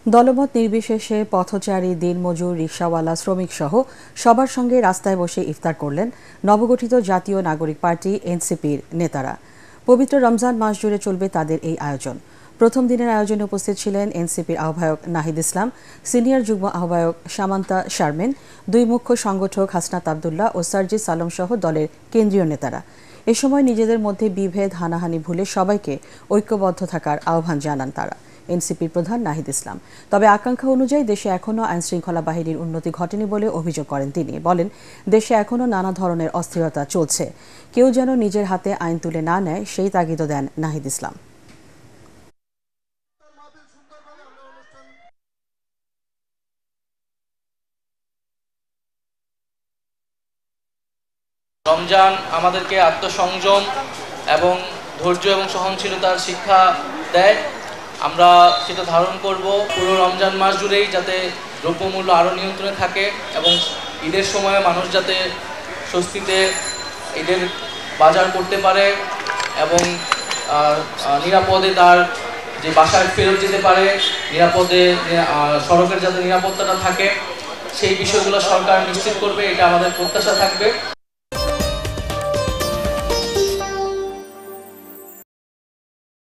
দলমত নির্বিশেষে পথচারী, দিনমজুর, রিকশাওয়ালা, শ্রমিকসহ সবার সঙ্গে রাস্তায় বসে ইফতার করলেন নবগঠিত জাতীয় নাগরিক পার্টি এনসিপির নেতারা। পবিত্র রমজান মাস জুড়ে চলবে তাদের এই আয়োজন। প্রথম দিনের আয়োজনে উপস্থিত ছিলেন এনসিপির আহ্বায়ক নাহিদ ইসলাম, সিনিয়র যুগ্ম আহ্বায়ক সামান্তা শারমিন, দুই মুখ্য সংগঠক হাসনাত আবদুল্লাহ ও সার্জিস আলম সহ দলের কেন্দ্রীয় নেতারা। এ সময় নিজেদের মধ্যে বিভেদ, হানাহানি ভুলে সবাইকে ঐক্যবদ্ধ থাকার আহ্বান জানান তারা। এনসিপির প্রধান নাহিদ ইসলাম তবে আকাঙ্ক্ষা অনুযায়ী দেশে এখনও আইনশৃঙ্খলা বাহিনীর উন্নতি ঘটেনি বলে অভিযোগ করেন তিনি। বলেন, দেশে এখনও নানা ধরনের অস্থিরতা চলছে, কেউ যেন নিজের হাতে আইন তুলে না নেয় সেই তাগিদও দেন নাহিদ ইসলাম। রমজান আমাদেরকে আত্মসংযম এবং ধৈর্য এবং সহনশীলতার শিক্ষা দেয়। আমরা সেটা ধারণ করব পুরো রমজান মাস জুড়েই, যাতে দ্রব্যমূল্য আরও নিয়ন্ত্রণে থাকে এবং ঈদের সময়ে মানুষ যাতে স্বস্তিতে ঈদের বাজার করতে পারে এবং নিরাপদে তার যে বাসায় ফেরত যেতে পারে, নিরাপদে সড়কের যাতে নিরাপত্তাটা থাকে, সেই বিষয়গুলো সরকার নিশ্চিত করবে, এটা আমাদের প্রত্যাশা থাকবে।